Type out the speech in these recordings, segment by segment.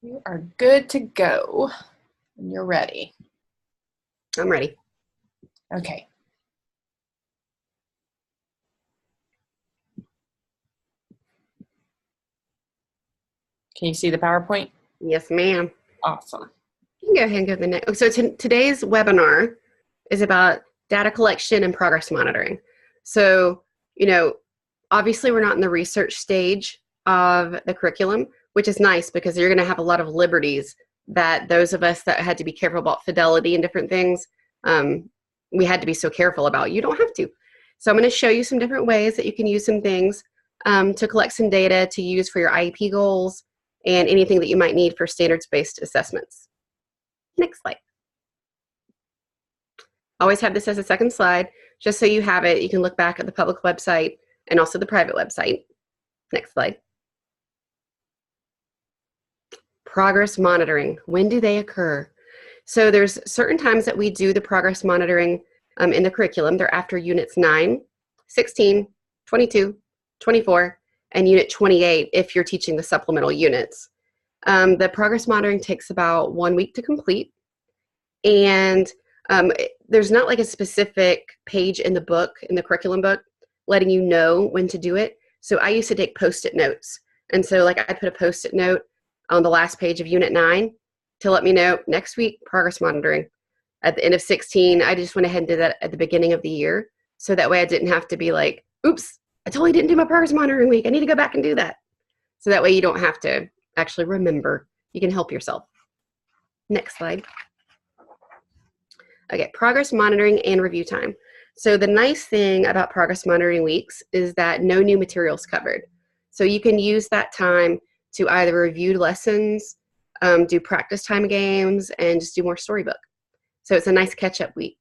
You are good to go when you're ready. I'm ready. Okay. Can you see the PowerPoint? Yes, ma'am. Awesome. You can go ahead and go to the next. So today's webinar is about data collection and progress monitoring. So, obviously we're not in the research stage of the curriculum, which is nice because you're going to have a lot of liberties that those of us that had to be careful about fidelity and different things, we had to be so careful about. You don't have to. So I'm going to show you some different ways that you can use some things to collect some data to use for your IEP goals and anything that you might need for standards-based assessments. Next slide. Always have this as a second slide, just so you have it. You can look back at the public website and also the private website. Next slide. Progress monitoring. When do they occur? So there's certain times that we do the progress monitoring in the curriculum. They're after units 9, 16, 22, 24, and unit 28 if you're teaching the supplemental units. The progress monitoring takes about 1 week to complete. And there's not like a specific page in the book, in the curriculum book, letting you know when to do it. So I used to take Post-it notes. And so like I put a Post-it note on the last page of unit 9 to let me know next week, progress monitoring. At the end of 16, I just went ahead and did that at the beginning of the year. So that way I didn't have to be like, oops, I totally didn't do my progress monitoring week. I need to go back and do that. So that way you don't have to actually remember. You can help yourself. Next slide. Okay, progress monitoring and review time. So the nice thing about progress monitoring weeks is that no new materials covered. So you can use that time to either review lessons, do practice time games, and just do more storybook. So it's a nice catch-up week.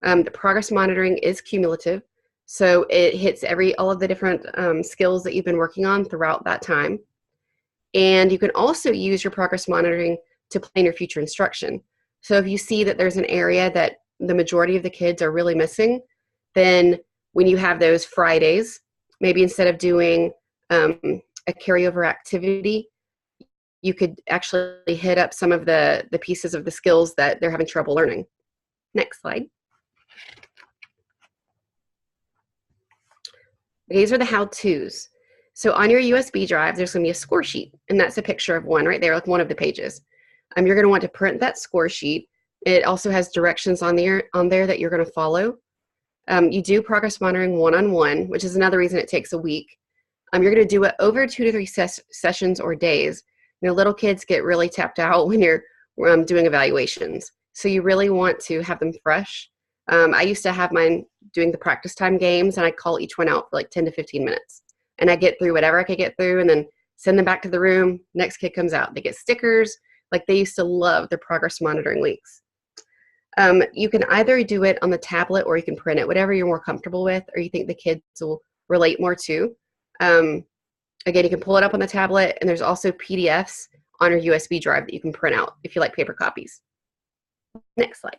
The progress monitoring is cumulative, so it hits all of the different skills that you've been working on throughout that time. And you can also use your progress monitoring to plan your future instruction. So if you see that there's an area that the majority of the kids are really missing, then when you have those Fridays, maybe instead of doing a carryover activity, you could actually hit up some of the pieces of the skills that they're having trouble learning. Next slide. These are the how-tos. So on your USB drive, there's going to be a score sheet, and that's a picture of one right there, like one of the pages. You're going to want to print that score sheet. It also has directions on there that you're going to follow. You do progress monitoring one-on-one, which is another reason it takes a week. You're going to do it over 2 to 3 sessions or days. Little kids get really tapped out when you're doing evaluations. So you really want to have them fresh. I used to have mine doing the practice time games, and I'd call each one out for like 10 to 15 minutes. And I get through whatever I could get through and then send them back to the room. Next kid comes out. They get stickers. Like they used to love the progress monitoring weeks. You can either do it on the tablet or you can print it, whatever you're more comfortable with or you think the kids will relate more to. Again, you can pull it up on the tablet, and there's also PDFs on your USB drive that you can print out if you like paper copies. Next slide.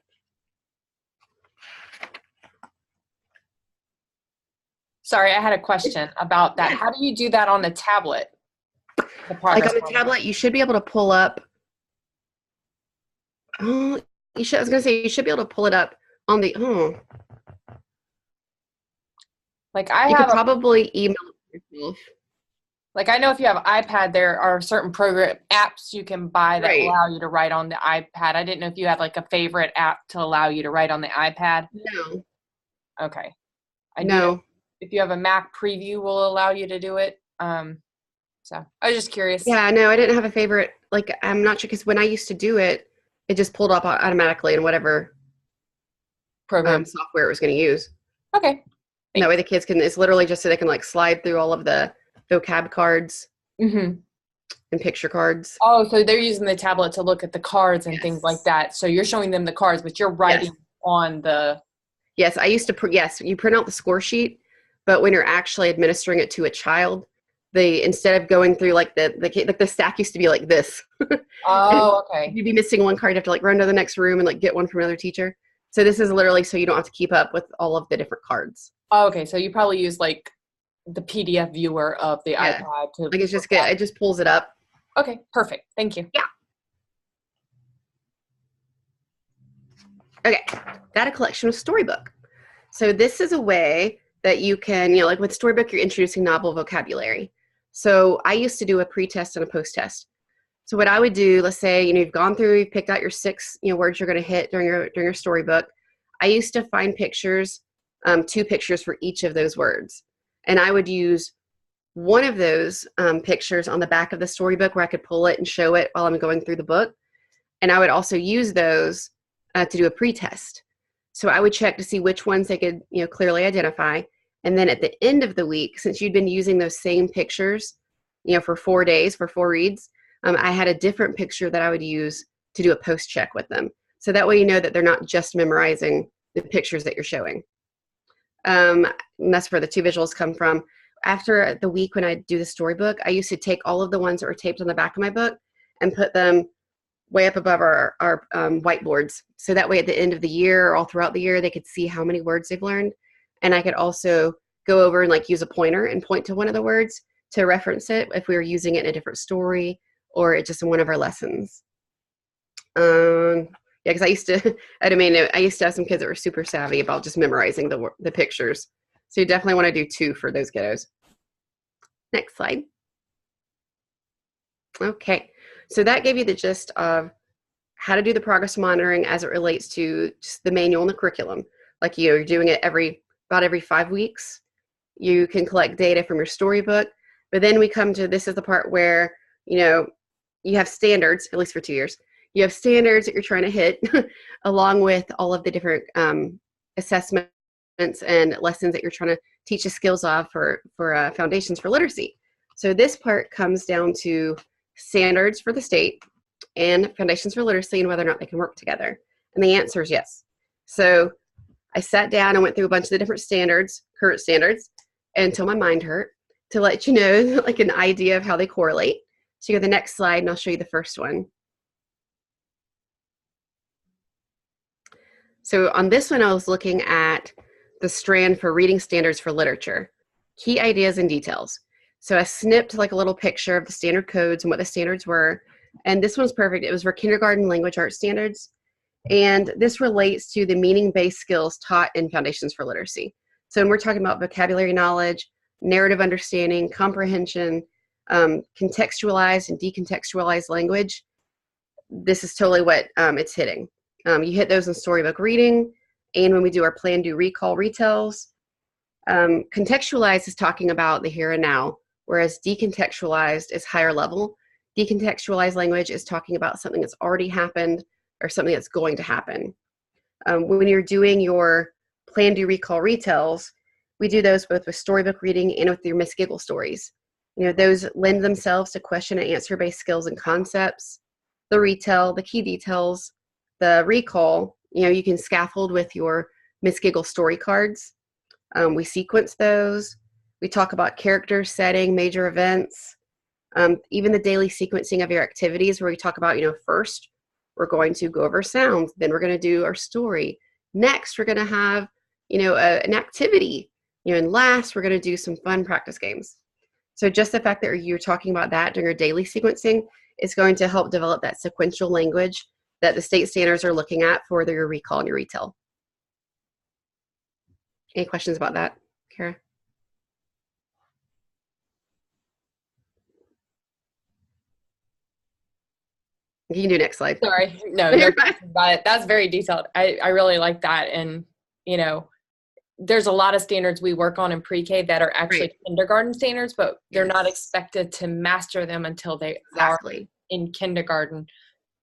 Sorry, I had a question about that. How do you do that on the tablet? Like on the tablet, you should be able to pull up. Oh, I was going to say, you should be able to pull it up on the, Like you could probably email it yourself. Like I know if you have iPad, there are certain program apps you can buy that allow you to write on the iPad. I didn't know if you had like a favorite app to allow you to write on the iPad. No. Okay. No. If you have a Mac preview, will allow you to do it. So I was just curious. Yeah, no, I didn't have a favorite. Like I'm not sure because when I used to do it, it just pulled up automatically in whatever program software it was going to use. Okay. Thanks. That way the kids can. It's literally just so they can like slide through all of the vocab cards and picture cards. Oh, so they're using the tablet to look at the cards and things like that. So you're showing them the cards, but you're writing on the. Yes, I used to. Yes, you print out the score sheet, but when you're actually administering it to a child, instead of going through like the stack used to be like this. Oh, okay. You'd be missing one card. You have to like run to the next room and like get one from another teacher. So this is literally so you don't have to keep up with all of the different cards. Oh, okay. So you probably use like the PDF viewer of the iPad. Like it's just good. It just pulls it up. Okay, perfect. Thank you. Yeah. Okay, data collection with Storybook. So this is a way that you can, like with Storybook, you're introducing novel vocabulary. So I used to do a pre-test and a post-test. So what I would do, let's say, you've gone through, you've picked out your 6, words you're going to hit during your storybook. I used to find pictures, 2 pictures for each of those words. And I would use one of those pictures on the back of the storybook where I could pull it and show it while I'm going through the book. And I would also use those to do a pre-test. So I would check to see which ones they could, clearly identify. And then at the end of the week, since you'd been using those same pictures, for 4 days, for 4 reads, I had a different picture that I would use to do a post check with them. So that way you know that they're not just memorizing the pictures that you're showing. And that's where the 2 visuals come from. After the week when I do the storybook, I used to take all of the ones that were taped on the back of my book and put them way up above our whiteboards. So that way at the end of the year or all throughout the year, they could see how many words they've learned. And I could also go over and use a pointer and point to one of the words to reference it if we were using it in a different story or just in one of our lessons. Yeah, because I used to, I used to have some kids that were super savvy about just memorizing the pictures. So you definitely want to do 2 for those kiddos. Next slide. Okay, so that gave you the gist of how to do the progress monitoring as it relates to just the manual and the curriculum. Like you're doing it about every 5 weeks. You can collect data from your storybook, but then we come to, this is the part where, you have standards, at least for 2 years. You have standards that you're trying to hit along with all of the different assessments and lessons that you're trying to teach the skills of for Foundations for Literacy. So this part comes down to standards for the state and Foundations for Literacy and whether or not they can work together. And the answer is yes. So I sat down and went through a bunch of the different standards, current standards, until my mind hurt to let you know an idea of how they correlate. So you go to the next slide and I'll show you the first one. So on this one, I was looking at the strand for reading standards for literature, key ideas and details. So I snipped a little picture of the standard codes and what the standards were. And this one's perfect. It was for kindergarten language arts standards. And this relates to the meaning-based skills taught in Foundations for Literacy. So when we're talking about vocabulary knowledge, narrative understanding, comprehension, contextualized and decontextualized language, this is totally what it's hitting. You hit those in storybook reading, and when we do our plan, do, recall, retells. Contextualized is talking about the here and now, whereas decontextualized is higher level. Decontextualized language is talking about something that's already happened or something that's going to happen. When you're doing your plan, do, recall, retells, we do those both with storybook reading and with your Miss Giggle stories. Those lend themselves to question and answer based skills and concepts. The retell, the key details, the recall, you can scaffold with your Miss Giggle story cards. We sequence those. We talk about characters, setting, major events, even the daily sequencing of your activities where we talk about, first we're going to go over sounds, then we're going to do our story. Next, we're going to have, an activity, and last we're going to do some fun practice games. So just the fact that you're talking about that during your daily sequencing is going to help develop that sequential language that the state standards are looking at for your recall and your retell. Any questions about that, Kara? You can do next slide. Sorry, no question about it. That's very detailed. I really like that. And, there's a lot of standards we work on in pre-K that are actually kindergarten standards, but they're not expected to master them until they are in kindergarten.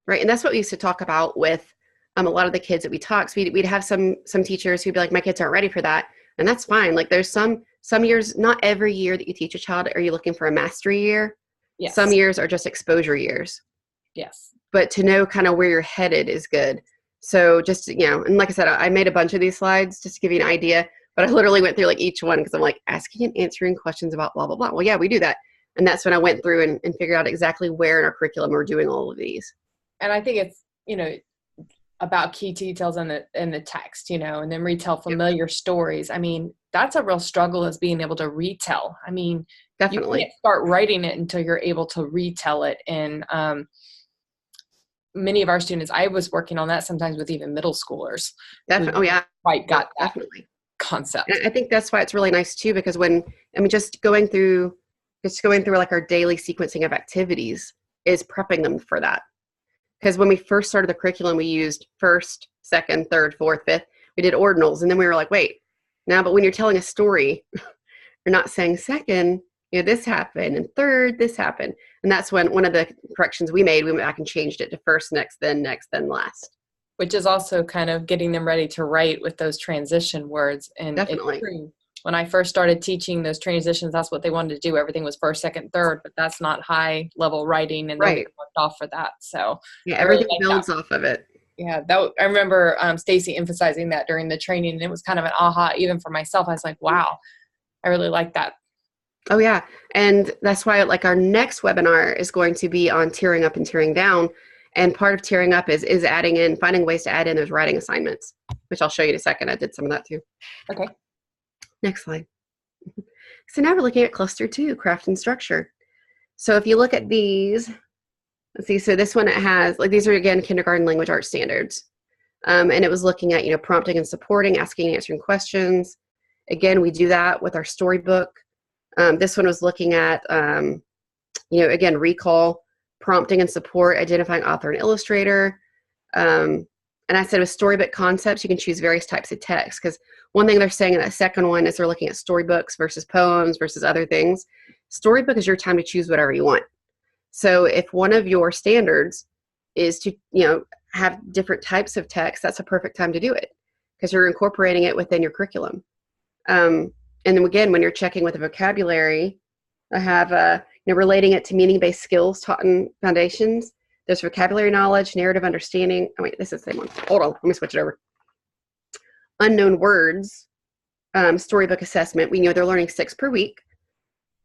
Right, and that's what we used to talk about with a lot of the kids that we taught. So we'd have some teachers who'd be like, my kids aren't ready for that. And that's fine. There's some years, not every year that you teach a child are you looking for a mastery year. Yes. Some years are just exposure years. Yes. But to know kind of where you're headed is good. So just, and like I said, I made a bunch of these slides just to give you an idea, but I literally went through each one because I'm asking and answering questions about blah, blah, blah. Well, yeah, we do that. And that's when I went through and figured out exactly where in our curriculum we're doing all of these. And I think it's, about key details in the text, and then retell familiar stories. I mean, that's a real struggle, is being able to retell. I mean, Definitely. you can't start writing it until you're able to retell it. And many of our students, I was working on that sometimes with even middle schoolers. Definitely. Oh yeah. Quite got that definitely concept. And I think that's why it's really nice too, because just going through like our daily sequencing of activities is prepping them for that. Because when we first started the curriculum, we used first, second, third, fourth, fifth. We did ordinals, and then we were like, wait, now, but when you're telling a story, you're not saying second, this happened, and third, this happened. And that's when one of the corrections we made, we went back and changed it to first, next, then last. Which is also kind of getting them ready to write with those transition words. And definitely. When I first started teaching those transitions, that's what they wanted to do. Everything was first, second, third, but that's not high level writing, and they worked off for that. So yeah, everything builds off of it. Yeah, I remember Stacy emphasizing that during the training, and it was kind of an aha even for myself. I was like, wow, I really like that. Oh yeah, and that's why like our next webinar is going to be on tearing up and tearing down. And part of tearing up is finding ways to add in those writing assignments, which I'll show you in a second. I did some of that too. Okay. Next slide. So now we're looking at cluster 2, craft and structure. So if you look at these, let's see, so this one, it has, like, these are again kindergarten language arts standards. And it was looking at, prompting and supporting, asking and answering questions. Again, we do that with our storybook. This one was looking at, again, recall, prompting and support, identifying author and illustrator. And I said with storybook concepts, you can choose various types of text, because one thing they're saying in that second one is they're looking at storybooks versus poems versus other things. Storybook is your time to choose whatever you want. So if one of your standards is to, have different types of text, that's a perfect time to do it, because you're incorporating it within your curriculum. And then again, when you're checking with the vocabulary, I have, relating it to meaning-based skills taught in foundations. There's vocabulary knowledge, narrative understanding. Oh, wait, this is the same one. Hold on, let me switch it over. Unknown words, storybook assessment. We know they're learning 6 per week.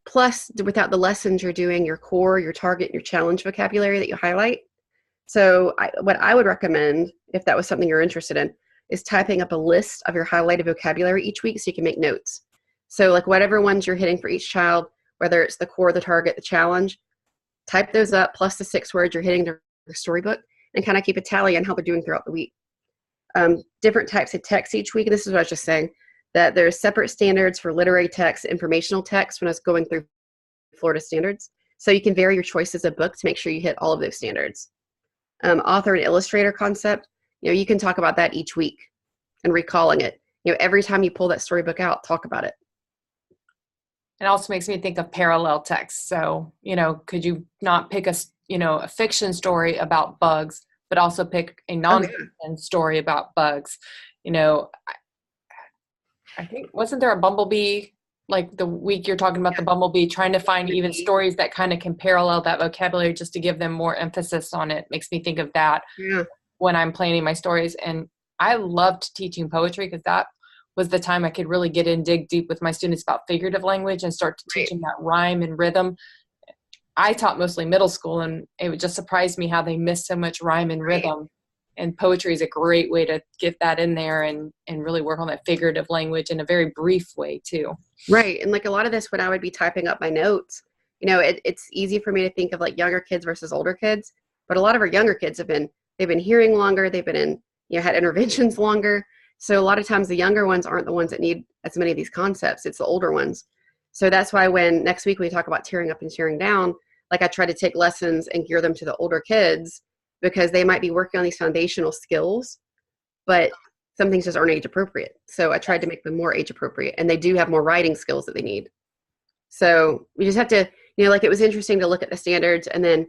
Plus, without the lessons, you're doing your core, your target, your challenge vocabulary that you highlight. So what I would recommend, if that was something you're interested in, is typing up a list of your highlighted vocabulary each week so you can make notes. So like whatever ones you're hitting for each child, whether it's the core, the target, the challenge, type those up plus the 6 words you're hitting their storybook, and kind of keep a tally on how they're doing throughout the week. Different types of text each week. This is what I was just saying, that there's separate standards for literary text, informational text when I was going through Florida standards. So you can vary your choices of book to make sure you hit all of those standards. Author and illustrator concept, you can talk about that each week and recalling it. Every time you pull that storybook out, talk about it. It also makes me think of parallel text. So, could you not pick a fiction story about bugs, but also pick a non-fiction story about bugs? I think, wasn't there a bumblebee, like the week you're talking about the bumblebee, trying to find even stories that kind of can parallel that vocabulary just to give them more emphasis on it? Makes me think of that when I'm planning my stories. And I loved teaching poetry, because that was the time I could really get in, dig deep with my students about figurative language and start teaching that rhyme and rhythm. I taught mostly middle school, and it would just surprise me how they miss so much rhyme and rhythm. And poetry is a great way to get that in there and really work on that figurative language in a very brief way too. Right. And like a lot of this, when I would be typing up my notes, it's easy for me to think of like younger kids versus older kids, but a lot of our younger kids they've been hearing longer, they've been in, had interventions longer. So a lot of times the younger ones aren't the ones that need as many of these concepts. It's the older ones. So that's why when next week we talk about tearing up and tearing down, like I try to take lessons and gear them to the older kids, because they might be working on these foundational skills, but some things just aren't age appropriate. So I tried to make them more age appropriate, and they do have more writing skills that they need. So we just have to, like it was interesting to look at the standards and then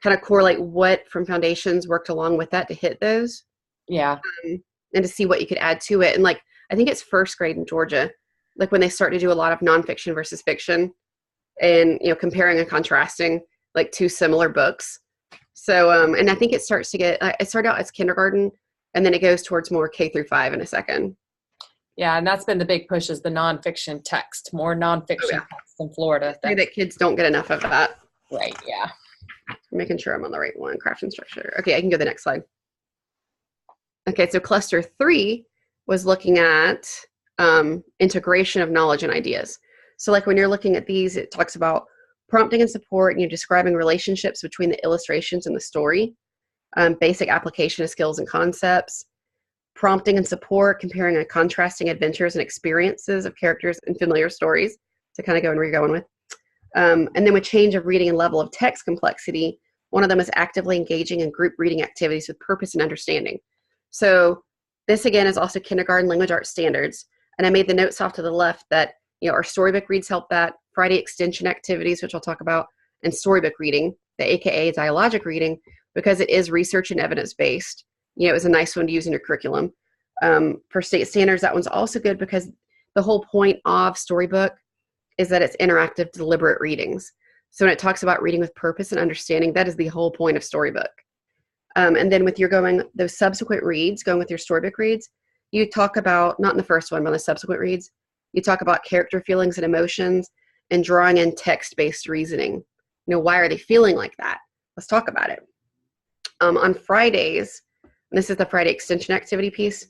kind of correlate what from foundations worked along with that to hit those. Yeah. And to see what you could add to it. And like, I think it's first grade in Georgia, like when they start to do a lot of nonfiction versus fiction and, comparing and contrasting like 2 similar books. So, and I think it starts to it started out as kindergarten, and then it goes towards more K-5 in a second. Yeah. And that's been the big push, is the nonfiction text, more nonfiction text in Florida. That kids don't get enough of that. Right. Yeah. I'm making sure I'm on the right one. Craft and structure. Okay. I can go to the next slide. Okay, so cluster 3 was looking at integration of knowledge and ideas. So like when you're looking at these, it talks about prompting and support, and you're describing relationships between the illustrations and the story, basic application of skills and concepts, prompting and support, comparing and contrasting adventures and experiences of characters in familiar stories, to kind of go in where you're going with. And then with change of reading and level of text complexity, one of them is actively engaging in group reading activities with purpose and understanding. So this again is also kindergarten language arts standards. And I made the notes off to the left that, our storybook reads help that, Friday extension activities, which I'll talk about, and storybook reading, the AKA dialogic reading, because it is research and evidence-based. It was a nice one to use in your curriculum. For state standards, that one's also good because the whole point of storybook is that it's interactive, deliberate readings. So when it talks about reading with purpose and understanding, that is the whole point of storybook. And then with those subsequent reads, going with your storybook reads, you talk about, not in the first one, but on the subsequent reads, you talk about character feelings and emotions and drawing in text-based reasoning. Why are they feeling like that? Let's talk about it. On Fridays, and this is the Friday extension activity piece,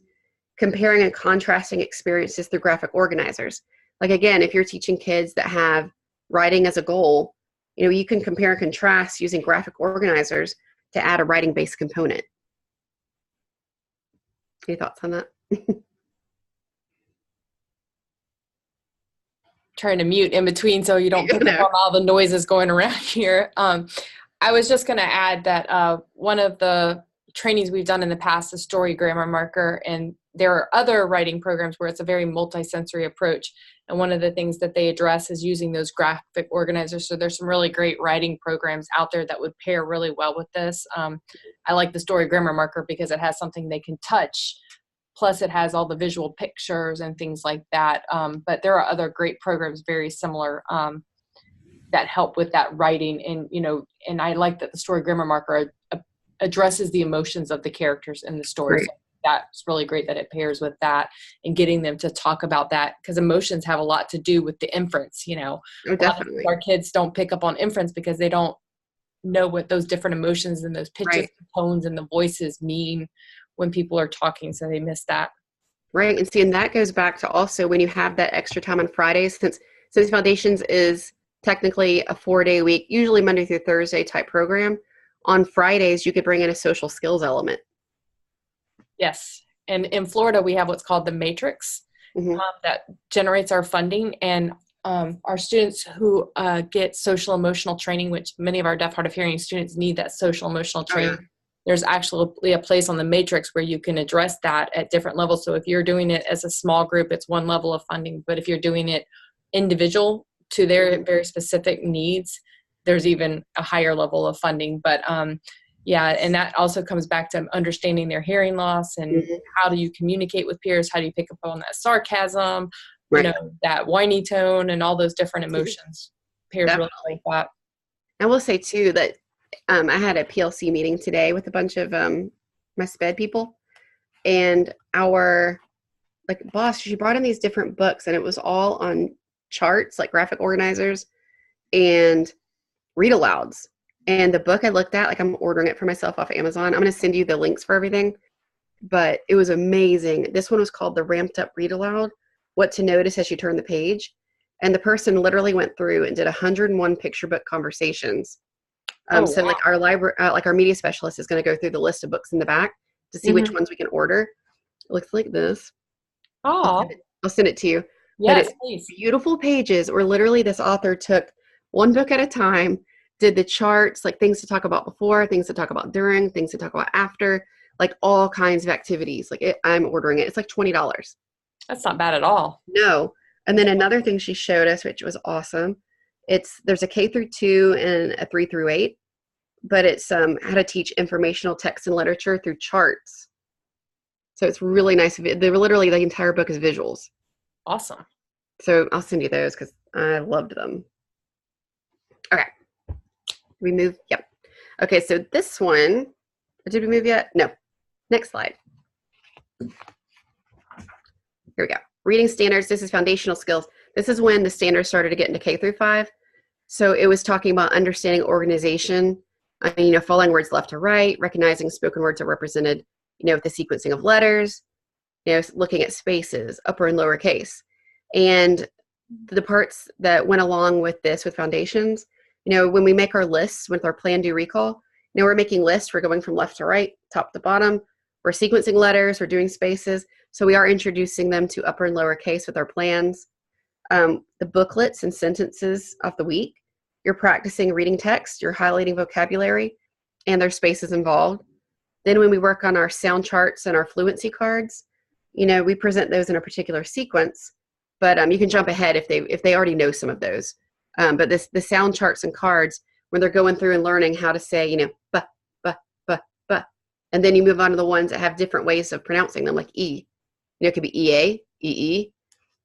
comparing and contrasting experiences through graphic organizers. Like again, if you're teaching kids that have writing as a goal, you can compare and contrast using graphic organizers to add a writing-based component. Any thoughts on that? Trying to mute in between so you don't pick up on all the noises going around here. I was just going to add that one of the trainings we've done in the past is story grammar marker, and there are other writing programs where it's a very multi-sensory approach, and one of the things that they address is using those graphic organizers. So there's some really great writing programs out there that would pair really well with this. I like the story grammar marker because it has something they can touch, plus it has all the visual pictures and things like that. But there are other great programs very similar that help with that writing. And I like that the story grammar marker addresses the emotions of the characters in the story. Right. So that's really great that it pairs with that and getting them to talk about that, because emotions have a lot to do with the inference. Oh, definitely. Our kids don't pick up on inference because they don't know what those different emotions and those pitches, right, and tones and the voices mean when people are talking, so they miss that. Right, and see, and that goes back to also when you have that extra time on Fridays, since Foundations is technically a 4-day week, usually Monday through Thursday type program. On Fridays, you could bring in a social skills element. Yes, and in Florida, we have what's called the Matrix, that generates our funding, and our students who get social emotional training, which many of our deaf, hard of hearing students need that social emotional training. Oh, yeah. There's actually a place on the Matrix where you can address that at different levels. So if you're doing it as a small group, it's one level of funding. But if you're doing it individual to their very specific needs, there's even a higher level of funding. But yeah, and that also comes back to understanding their hearing loss and how do you communicate with peers? How do you pick up on that sarcasm, right, that whiny tone and all those different emotions? Peers really like that. I will say too that I had a PLC meeting today with a bunch of my SPED people, and our boss, she brought in these different books, and it was all on charts, like graphic organizers and read alouds. And the book I looked at, I'm ordering it for myself off Amazon. I'm going to send you the links for everything, but it was amazing. This one was called the Ramped Up Read Aloud, What to Notice as You Turn the Page. And the person literally went through and did 101 picture book conversations. So wow. Our library, our media specialist is going to go through the list of books in the back to see which ones we can order. It looks like this. Oh, I'll send it to you. Yes, please. Beautiful pages where literally this author took one book at a time, did the charts, things to talk about before, things to talk about during, things to talk about after, all kinds of activities. I'm ordering it. It's $20. That's not bad at all. No. And then another thing she showed us, which was awesome. There's a K through 2 and a 3 through 8, but it's how to teach informational text and literature through charts. So it's really nice. Literally the entire book is visuals. Awesome. So I'll send you those because I loved them. Okay. We move. Yep. Okay. So this one, did we move yet? No. Next slide. Here we go. Reading standards. This is foundational skills. This is when the standards started to get into K through 5. So it was talking about understanding organization, following words left to right, recognizing spoken words are represented, with the sequencing of letters, looking at spaces, upper and lower case. And the parts that went along with this, with foundations, when we make our lists with our plan, do, recall, we're making lists. We're going from left to right, top to bottom. We're sequencing letters. We're doing spaces. So we are introducing them to upper and lower case with our plans. The booklets and sentences of the week. You're practicing reading text. You're highlighting vocabulary, and there's spaces involved. Then when we work on our sound charts and our fluency cards, we present those in a particular sequence. But you can jump ahead if they already know some of those. But the sound charts and cards, when they're going through and learning how to say, ba, ba, ba, ba. And then you move on to the ones that have different ways of pronouncing them, like E. It could be E-A, E-E,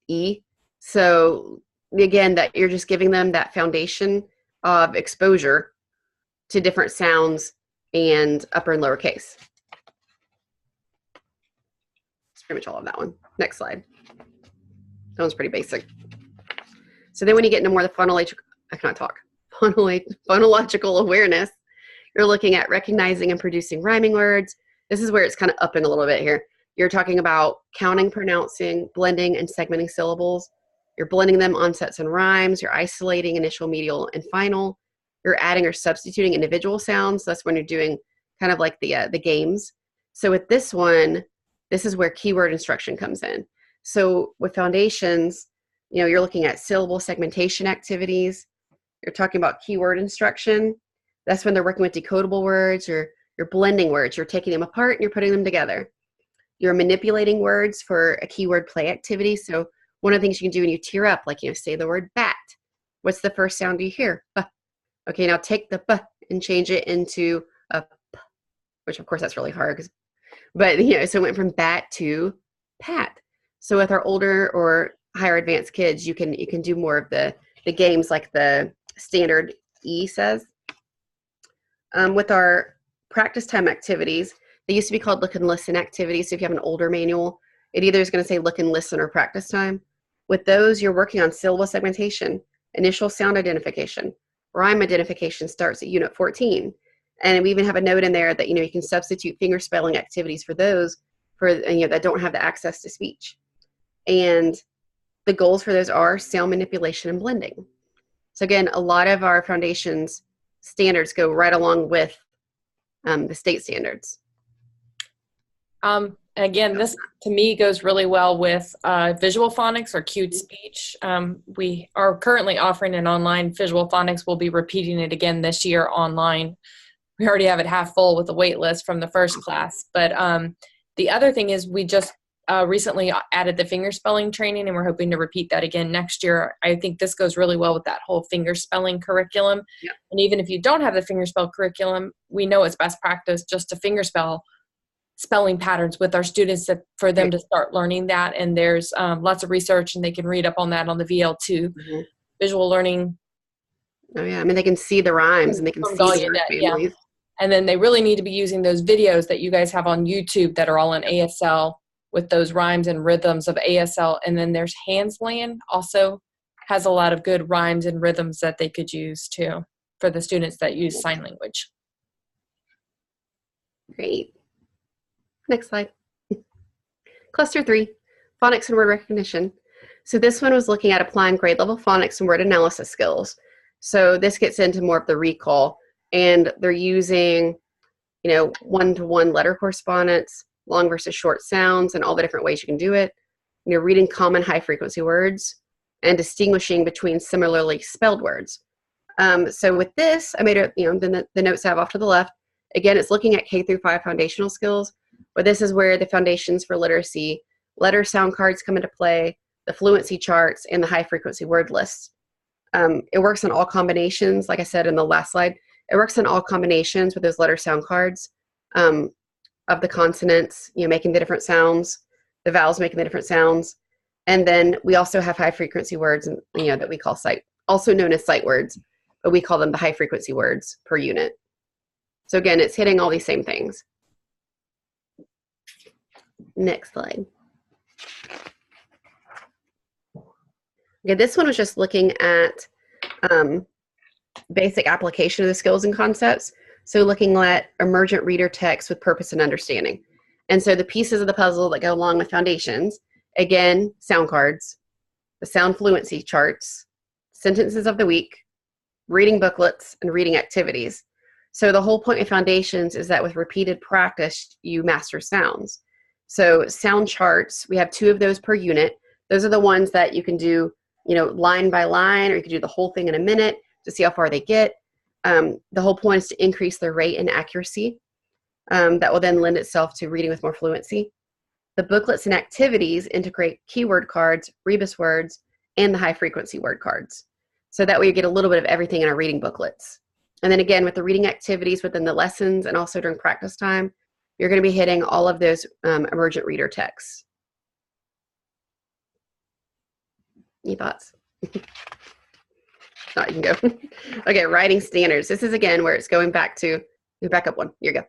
E. So again, that you're just giving them that foundation of exposure to different sounds and upper and lower case. That's pretty much all of that one. Next slide. That one's pretty basic. So then when you get into more the phonological awareness, you're looking at recognizing and producing rhyming words. This is where it's kind of upping a little bit here. You're talking about counting, pronouncing, blending, and segmenting syllables. You're blending them, onsets, and rhymes. You're isolating initial, medial, and final. You're adding or substituting individual sounds. That's when you're doing kind of like the games. So with this one, this is where keyword instruction comes in. So with foundations, you're looking at syllable segmentation activities. You're talking about keyword instruction. That's when they're working with decodable words, or you're blending words. You're taking them apart and you're putting them together. You're manipulating words for a keyword play activity. So one of the things you can do when you tear up, like, say the word bat. What's the first sound you hear? Buh. Okay, now take the buh and change it into a p, which of course that's really hard. But, so it went from bat to pat. So with our older or higher advanced kids, you can do more of the games like the standard E says. With our practice time activities, they used to be called look and listen activities. So if you have an older manual, it either is going to say look and listen or practice time. With those, you're working on syllable segmentation, initial sound identification. Rhyme identification starts at unit 14. And we even have a note in there that, you can substitute finger spelling activities for those that don't have the access to speech. And the goals for those are sound manipulation and blending. So again, a lot of our foundations standards go right along with the state standards. Again, this to me goes really well with visual phonics or cued speech. We are currently offering an online visual phonics. We'll be repeating it again this year online. We already have it half full with the wait list from the first class. But the other thing is we just recently added the finger spelling training, and we're hoping to repeat that again next year. I think this goes really well with that whole finger spelling curriculum. Yeah. And even if you don't have the finger spell curriculum, we know it's best practice just to finger spelling patterns with our students for them to start learning that. And there's lots of research, and they can read up on that on the VL2 visual learning. Oh yeah, I mean, they can see the rhymes and they can see the word families. Yeah. And then they really need to be using those videos that you guys have on YouTube that are all in ASL with those rhymes and rhythms of ASL. And then there's Hansland also has a lot of good rhymes and rhythms that they could use too for the students that use sign language. Great. Next slide. Cluster 3, phonics and word recognition. So this one was looking at applying grade level phonics and word analysis skills. So this gets into more of the recall, and they're using, one-to-one letter correspondence, long versus short sounds, and all the different ways you can do it. Reading common high frequency words and distinguishing between similarly spelled words. So with this, I made the notes I have off to the left. Again, it's looking at K-5 foundational skills, but this is where the foundations for literacy, letter sound cards come into play, the fluency charts, and the high frequency word lists. It works on all combinations, like I said in the last slide. It works on all combinations with those letter sound cards of the consonants, making the different sounds, the vowels making the different sounds. And then we also have high frequency words, that we call sight, also known as sight words, but we call them the high frequency words per unit. So again, it's hitting all these same things. Next slide. Okay, this one was just looking at basic application of the skills and concepts. So looking at emergent reader text with purpose and understanding. And so the pieces of the puzzle that go along with foundations, again, sound cards, the sound fluency charts, sentences of the week, reading booklets, and reading activities. So the whole point of foundations is that with repeated practice, you master sounds. So sound charts, we have 2 of those per unit. Those are the ones that you can do, line by line, or you can do the whole thing in a minute to see how far they get. The whole point is to increase the rate and accuracy. That will then lend itself to reading with more fluency. The booklets and activities integrate keyword cards, rebus words, and the high frequency word cards. So that way you get a little bit of everything in our reading booklets. And then again, with the reading activities within the lessons and also during practice time, you're going to be hitting all of those emergent reader texts. Any thoughts? No, you can go. Okay, writing standards. This is again where it's going back to, back up one, here you go,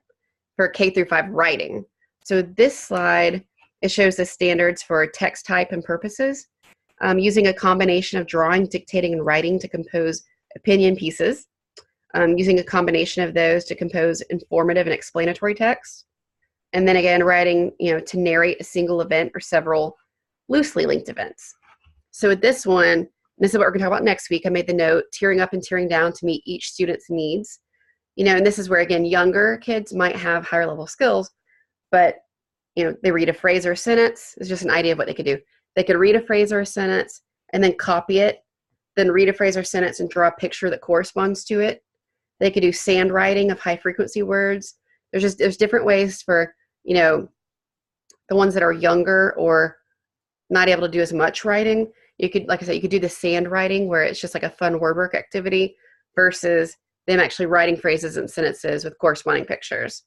for K through 5 writing. So this slide, it shows the standards for text type and purposes, using a combination of drawing, dictating, and writing to compose opinion pieces, using a combination of those to compose informative and explanatory text, and then again writing, to narrate a single event or several loosely linked events. So with this one, this is what we're going to talk about next week. I made the note, tearing up and tearing down to meet each student's needs. And this is where, again, younger kids might have higher level skills, but, they read a phrase or a sentence. It's just an idea of what they could do. They could read a phrase or a sentence and then copy it, then read a phrase or sentence and draw a picture that corresponds to it. They could do sand writing of high frequency words. There's different ways for, the ones that are younger or not able to do as much writing. You could, like I said, you could do the sand writing where it's just like a fun word work activity versus them actually writing phrases and sentences with corresponding pictures.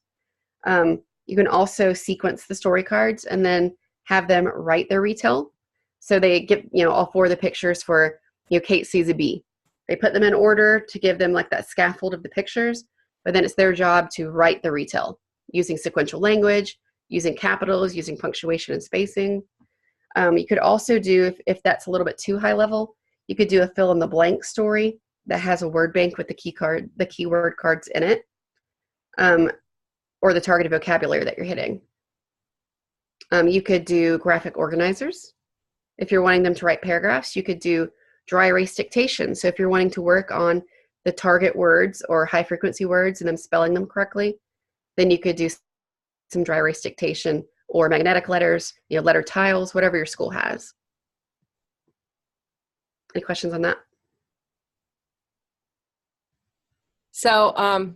You can also sequence the story cards and then have them write their retell. So they get, all 4 of the pictures for, Kate sees a bee. They put them in order to give them like that scaffold of the pictures, but then it's their job to write the retell using sequential language, using capitals, using punctuation and spacing. You could also do, if that's a little bit too high level, you could do a fill in the blank story that has a word bank with the keyword cards in it, or the targeted vocabulary that you're hitting. You could do graphic organizers. If you're wanting them to write paragraphs, you could do dry erase dictation. So if you're wanting to work on the target words or high frequency words and them spelling them correctly, then you could do some dry erase dictation or magnetic letters, letter tiles, whatever your school has. Any questions on that? So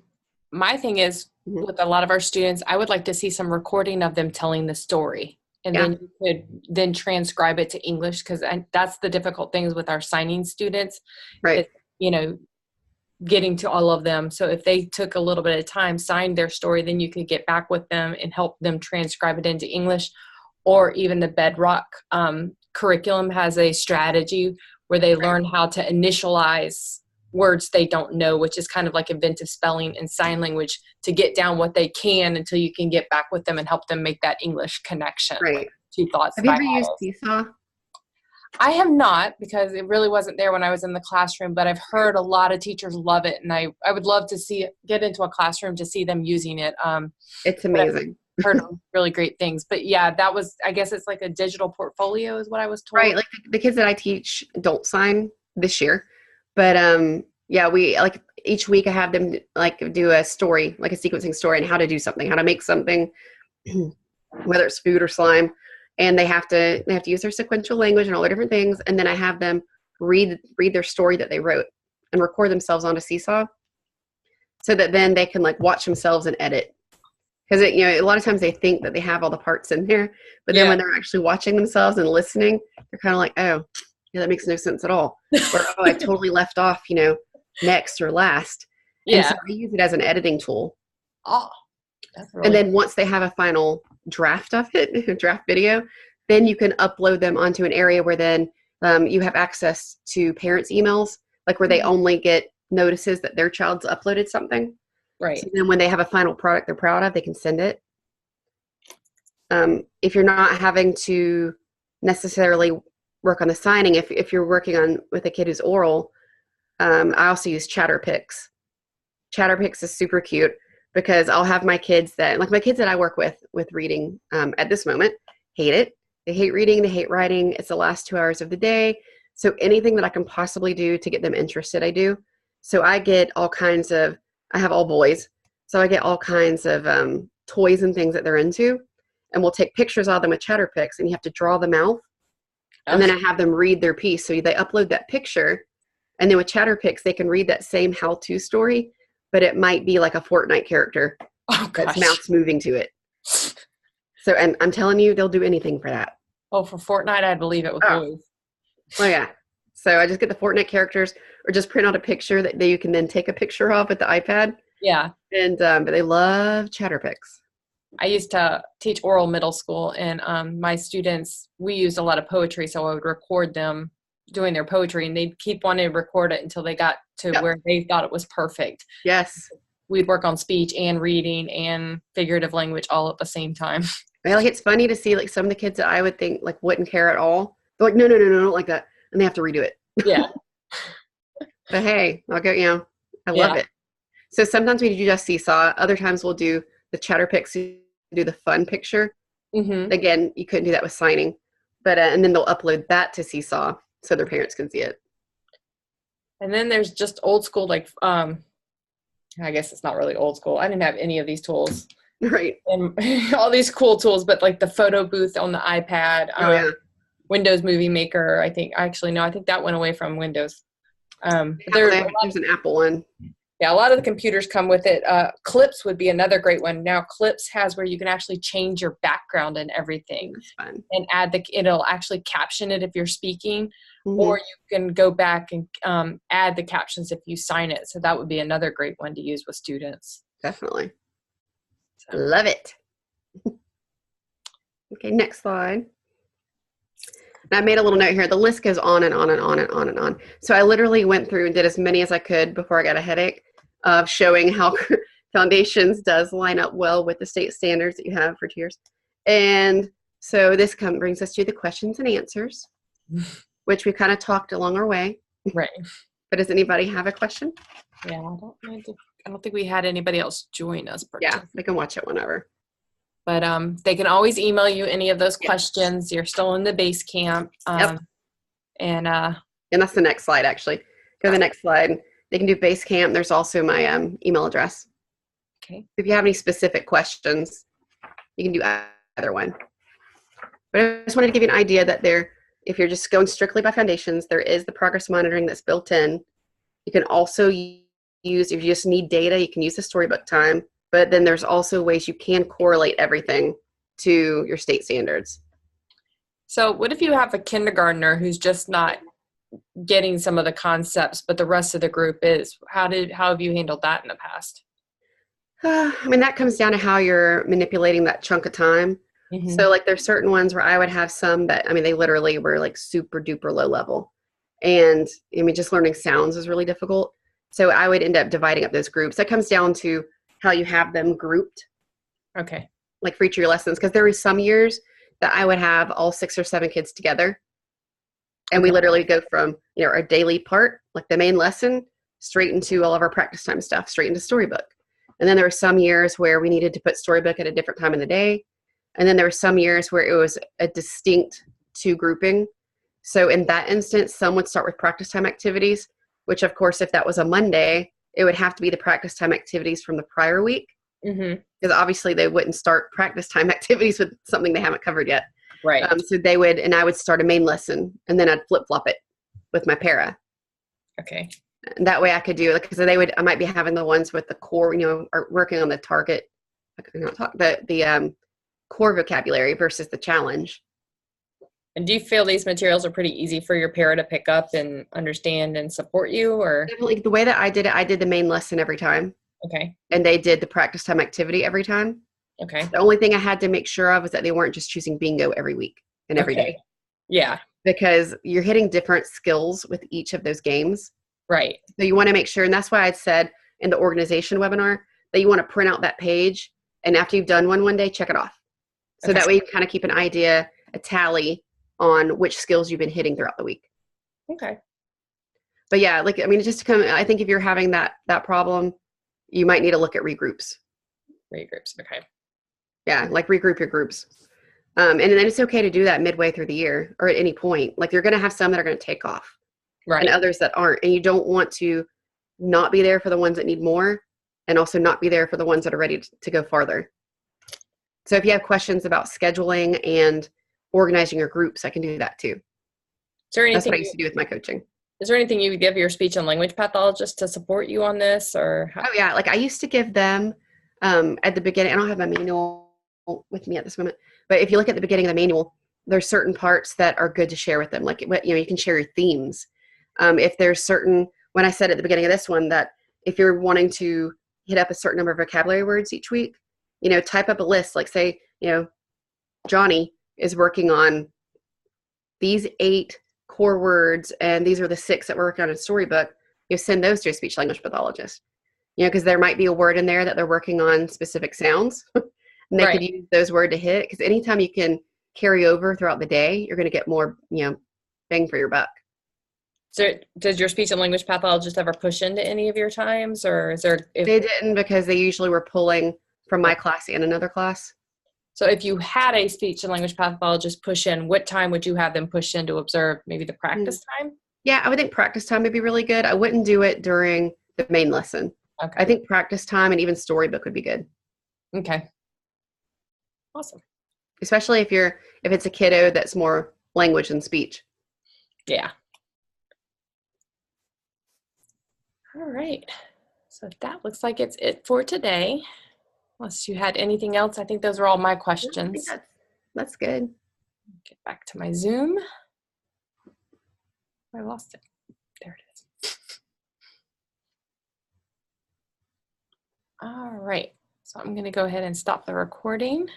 my thing is, with a lot of our students, I would like to see some recording of them telling the story. And then you could then transcribe it to English, because that's the difficult things with our signing students. Right. Is, getting to all of them. So if they took a little bit of time, signed their story, then you could get back with them and help them transcribe it into English. Or even the Bedrock curriculum has a strategy where they learn how to initialize words they don't know, which is kind of like inventive spelling and sign language, to get down what they can until you can get back with them and help them make that English connection. Right. 2 thoughts. Have you ever used Seesaw? I have not, because it really wasn't there when I was in the classroom, but I've heard a lot of teachers love it, and I would love to get into a classroom to see them using it. It's amazing. I've heard really great things. But yeah, that was, I guess it's like a digital portfolio is what I was told. Right, like the kids that I teach don't sign this year. But yeah, we like each week I have them like do a story, like a sequencing story, and how to do something, how to make something, whether it's food or slime, and they have to use their sequential language and all their different things, and then I have them read their story that they wrote and record themselves onto Seesaw, so that then they can like watch themselves and edit. Because a lot of times they think that they have all the parts in there, but then when they're actually watching themselves and listening, they're kind of like, oh, yeah, that makes no sense at all. Or, oh, I totally left off, next or last. Yeah. And so I use it as an editing tool. Oh, that's really and then once they have a final draft of it, draft video, then you can upload them onto an area where then you have access to parents' emails, like where they only get notices that their child's uploaded something. Right. So then when they have a final product they're proud of, they can send it. If you're not having to necessarily work on the signing, if you're working on with a kid who's oral, I also use Chatterpix. Chatterpix is super cute. because I'll have my kids that, like my kids that I work with reading at this moment, hate it. They hate reading, they hate writing. It's the last 2 hours of the day. So anything that I can possibly do to get them interested, I do. So I get all kinds of, I have all boys, so I get all kinds of toys and things that they're into, and we'll take pictures of them with Chatterpix, and you have to draw them out, and then I have them read their piece. So they upload that picture, and then with Chatterpix, they can read that same how-to story, but it might be like a Fortnite character that's mouse moving to it. So, and I'm telling you, they'll do anything for that. Oh, for Fortnite, I believe it with boys. Oh, yeah. So I just get the Fortnite characters, or just print out a picture that you can then take a picture of with the iPad. Yeah. And but they love Chatterpix. I used to teach oral middle school, and my students, we used a lot of poetry, so I would record them doing their poetry, and they'd keep wanting to record it until they got to where they thought it was perfect. Yes. We'd work on speech and reading and figurative language all at the same time. Well, like, it's funny to see like some of the kids that I would think like wouldn't care at all. They're like, no, don't like that. And they have to redo it. Yeah. But hey, I'll go, I love it. So sometimes we do just Seesaw. Other times we'll do the Chatterpix, do the fun picture. Mm-hmm. Again, you couldn't do that with signing. But and then they'll upload that to Seesaw so their parents can see it. And then there's just old school, like, I guess it's not really old school. I didn't have any of these tools. Right. And all these cool tools, but like the photo booth on the iPad, Windows Movie Maker, I think that went away from Windows. There's an Apple one. Yeah, a lot of the computers come with it. Clips would be another great one. Now, Clips has where you can actually change your background and everything. That's fun. And it'll actually caption it if you're speaking, or you can go back and add the captions if you sign it. So that would be another great one to use with students. Definitely. So. Love it. Okay, next slide. And I made a little note here. The list goes on and on and on and on and on. So I literally went through and did as many as I could before I got a headache of showing how Foundations does line up well with the state standards that you have for 2 years. And so this brings us to the questions and answers, which we kind of talked along our way. Right. But does anybody have a question? Yeah, I don't think we had anybody else join us. Yeah, we can watch it whenever. But they can always email you any of those questions. You're still in the base camp. And that's the next slide, actually. Go to the next slide. They can do base camp. There's also my email address. Okay. If you have any specific questions, you can do either one. But I just wanted to give you an idea that if you're just going strictly by Foundations, there is the progress monitoring that's built in. You can also use, if you just need data, you can use the storybook time. But then there's also ways you can correlate everything to your state standards. So what if you have a kindergartner who's just not getting some of the concepts, but the rest of the group is? How have you handled that in the past? I mean, that comes down to how you're manipulating that chunk of time. Mm-hmm. So like there's certain ones where I would have some that, I mean, they literally were like super duper low level. And I mean, just learning sounds is really difficult. So I would end up dividing up those groups. That comes down to how you have them grouped. Okay. Like for each of your lessons. Because there were some years that I would have all 6 or 7 kids together. And we literally go from, our daily part, like the main lesson, straight into all of our practice time stuff, straight into storybook. And then there were some years where we needed to put storybook at a different time in the day. And then there were some years where it was a distinct 2 grouping. So in that instance, some would start with practice time activities, which of course, if that was a Monday, it would have to be the practice time activities from the prior week. Because obviously they wouldn't start practice time activities with something they haven't covered yet. Right. So they would, and I would start a main lesson, and then I'd flip-flop it with my para. Okay. And that way I could do it, because I might be having the ones with the core, or working on the target, the core vocabulary versus the challenge. And do you feel these materials are pretty easy for your para to pick up and understand and support you, or? Definitely. The way that I did it, I did the main lesson every time. Okay. And they did the practice time activity every time. Okay. The only thing I had to make sure of was that they weren't just choosing bingo every week and every day. Yeah. Because you're hitting different skills with each of those games. Right. So you want to make sure, and that's why I'd said in the organization webinar that you want to print out that page, and after you've done one day, check it off. So that way you kind of keep an idea, a tally on which skills you've been hitting throughout the week. Okay. But yeah, I think if you're having that problem, you might need to look at regroups. Regroups. Okay. Yeah, like regroup your groups. And then it's okay to do that midway through the year or at any point. Like you're going to have some that are going to take off and Right. others that aren't. And you don't want to not be there for the ones that need more and also not be there for the ones that are ready to go farther. So if you have questions about scheduling and organizing your groups, I can do that too. Is there That's anything what I used to do with my coaching. Is there anything you would give your speech and language pathologist to support you on this, or how? Oh yeah, like I used to give them at the beginning. I don't have my manual with me at this moment, but if you look at the beginning of the manual, there's certain parts that are good to share with them. Like you can share your themes. If there's certain, when I said at the beginning of this one that if you're wanting to hit up a certain number of vocabulary words each week, type up a list. Like say, Johnny is working on these 8 core words, and these are the 6 that we're working on in Storybook. Send those to a speech language pathologist. Because there might be a word in there that they're working on specific sounds, and they could use those words to hit. Because anytime you can carry over throughout the day, you're going to get more, bang for your buck. So, does your speech and language pathologist ever push into any of your times, or is there? They didn't, because they usually were pulling from my class and another class. So, if you had a speech and language pathologist push in, what time would you have them push in to observe? Maybe the practice time? Yeah, I would think practice time would be really good. I wouldn't do it during the main lesson. Okay. I think practice time and even Storybook would be good. Okay. Awesome. Especially if it's a kiddo that's more language than speech. Yeah. All right. So that looks like it's it for today. Unless you had anything else, I think those are all my questions. That's good. Get back to my Zoom. I lost it. There it is. All right. So I'm going to go ahead and stop the recording.